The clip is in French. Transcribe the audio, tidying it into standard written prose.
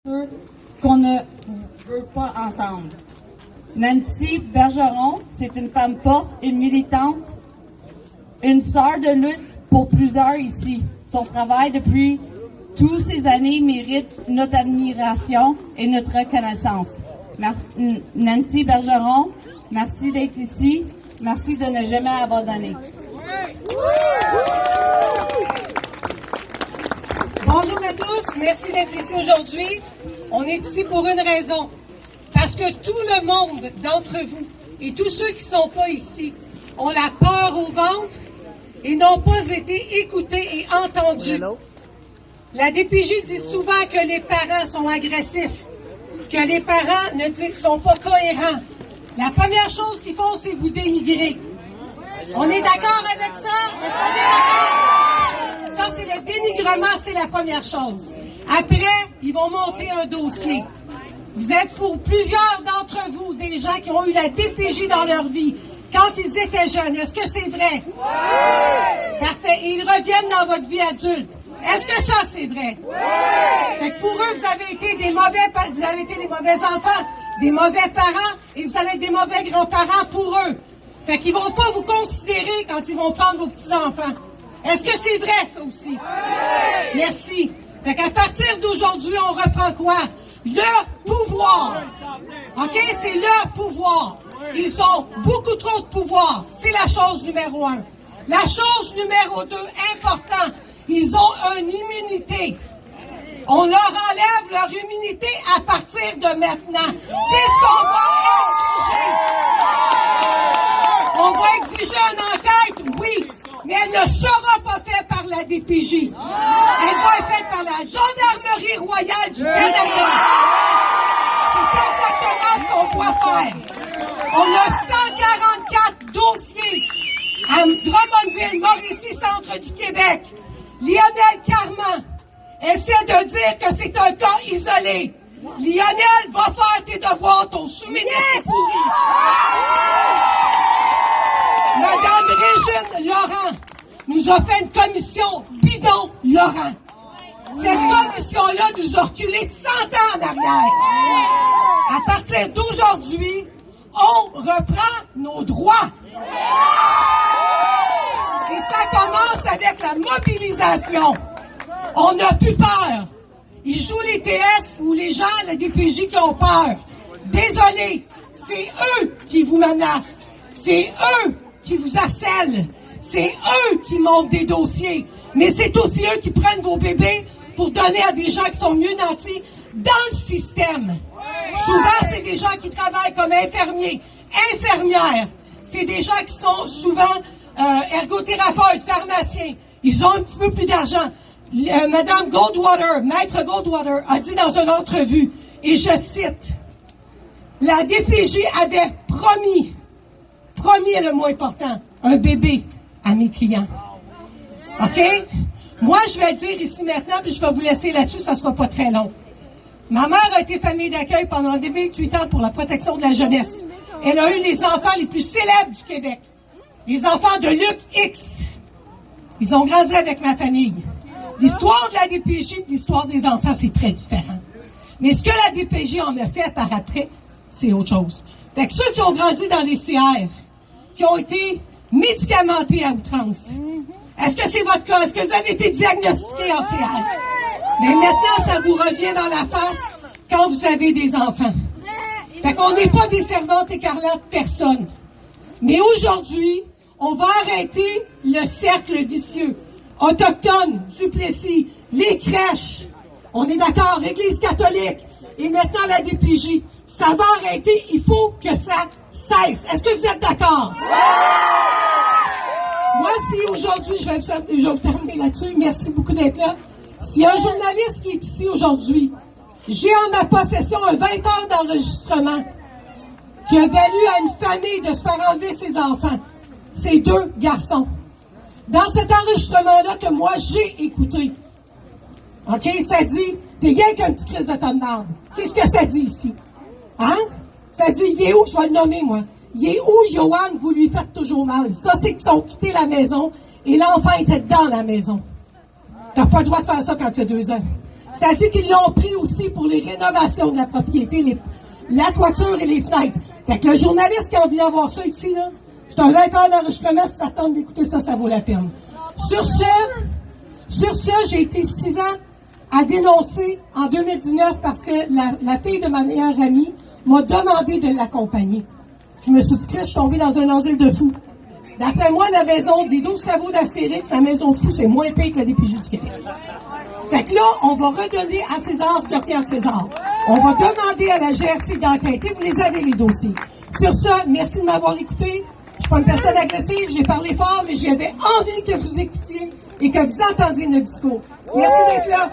ceux qu'on ne veut pas entendre. Nancy Bergeron, c'est une femme forte, une militante, une sœur de lutte pour plusieurs ici. Son travail depuis toutes ces années mérite notre admiration et notre reconnaissance. Nancy Bergeron, merci d'être ici. Merci de ne jamais abandonner. Bonjour à tous, merci d'être ici aujourd'hui. On est ici pour une raison. Parce que tout le monde d'entre vous et tous ceux qui ne sont pas ici ont la peur au ventre et n'ont pas été écoutés et entendus. La DPJ dit souvent que les parents sont agressifs, que les parents ne sont pas cohérents. La première chose qu'ils font, c'est vous dénigrer. On est d'accord avec ça? Est-ce qu'on est d'accord? Ça, c'est le dénigrement, c'est la première chose. Après, ils vont monter un dossier. Vous êtes pour plusieurs d'entre vous des gens qui ont eu la DPJ dans leur vie quand ils étaient jeunes. Est-ce que c'est vrai? Oui! Parfait. Et ils reviennent dans votre vie adulte. Est-ce que ça, c'est vrai? Oui! Fait que pour eux, vous avez été des mauvais enfants, des mauvais parents, et vous allez être des mauvais grands-parents pour eux. Fait qu'ils vont pas vous considérer quand ils vont prendre vos petits-enfants. Est-ce que c'est vrai, ça aussi? Oui! Merci. Fait qu'à partir d'aujourd'hui, on reprend quoi? Le pouvoir. OK? C'est le pouvoir. Ils ont beaucoup trop de pouvoir. C'est la chose numéro 1. La chose numéro 2, important, ils ont une immunité. On leur enlève leur immunité à partir de maintenant. C'est ce qu'on va exiger. On va exiger une enquête, oui, mais elle ne sera pas faite par la DPJ. Elle va être faite par la Gendarmerie royale du Canada. C'est exactement ce qu'on doit faire. On a 144 dossiers à Drummondville, Mauricie, centre du Québec. Lionel Carman essaie de dire que c'est un cas isolé. Lionel, va faire tes devoirs, ton sous-ministre pourri. Madame Régine Laurent nous a fait une commission bidon Laurent. Cette commission-là nous a reculé de 100 ans en arrière. À partir d'aujourd'hui, on reprend nos droits. Et ça commence avec la mobilisation. On n'a plus peur. Ils jouent les TS ou les gens, la DPJ, qui ont peur. Désolé, c'est eux qui vous menacent. C'est eux qui vous harcèlent. C'est eux qui montent des dossiers. Mais c'est aussi eux qui prennent vos bébés pour donner à des gens qui sont mieux nantis dans le système. Souvent, c'est des gens qui travaillent comme infirmiers, infirmières. C'est des gens qui sont souvent ergothérapeutes, pharmaciens. Ils ont un petit peu plus d'argent. Madame Goldwater, Maître Goldwater, a dit dans une entrevue, et je cite, « La DPJ avait promis est le mot important, un bébé à mes clients. » OK? Moi, je vais dire ici maintenant, puis je vais vous laisser là-dessus, ça ne sera pas très long. Ma mère a été famille d'accueil pendant 28 ans pour la protection de la jeunesse. Elle a eu les enfants les plus célèbres du Québec. Les enfants de Luc X. Ils ont grandi avec ma famille. L'histoire de la DPJ et l'histoire des enfants, c'est très différent. Mais ce que la DPJ en a fait par après, c'est autre chose. Fait que ceux qui ont grandi dans les CR, qui ont été médicamentés à outrance, est-ce que c'est votre cas? Est-ce que vous avez été diagnostiqué en CR? Mais maintenant, ça vous revient dans la face quand vous avez des enfants. Fait qu'on n'est pas des servantes écarlates, personne. Mais aujourd'hui, on va arrêter le cercle vicieux. Autochtones, Duplessis, les crèches, on est d'accord, l'Église catholique, et maintenant la DPJ. Ça va arrêter, il faut que ça cesse. Est-ce que vous êtes d'accord? Moi, si aujourd'hui, je vais vous terminer là-dessus, merci beaucoup d'être là. S'il y a un journaliste qui est ici aujourd'hui, j'ai en ma possession un 20 heures d'enregistrement qui a valu à une famille de se faire enlever ses enfants. C'est 2 garçons. Dans cet enregistrement-là que moi, j'ai écouté, OK, ça dit, t'es rien qu'un petit crise de tonne de marde. C'est ce que ça dit ici. Hein? Ça dit, il est où? Je vais le nommer, moi. Il est où, Johan, vous lui faites toujours mal? Ça, c'est qu'ils ont quitté la maison et l'enfant était dans la maison. T'as pas le droit de faire ça quand tu as 2 ans. Ça dit qu'ils l'ont pris aussi pour les rénovation de la propriété, la toiture et les fenêtres. Fait que le journaliste qui a envie d'avoir ça ici, là, c'est un 20 heures d'enregistrement, si ça tente d'écouter ça, ça vaut la peine. Sur ce, j'ai été 6 ans à dénoncer en 2019 parce que la fille de ma meilleure amie m'a demandé de l'accompagner. Je me suis dit, Chris, je suis tombée dans un asile de fous. D'après moi, la maison des 12 travaux d'Astérix, la maison de fous, c'est moins pire que la DPJ du Québec. Fait que là, on va redonner à César ce qui a pris à César. On va demander à la GRC d'enquêter. Vous les avez, les dossiers. Sur ça, merci de m'avoir écouté. Je suis pas une personne agressive, j'ai parlé fort, mais j'avais envie que vous écoutiez et que vous entendiez notre discours. Merci d'être là.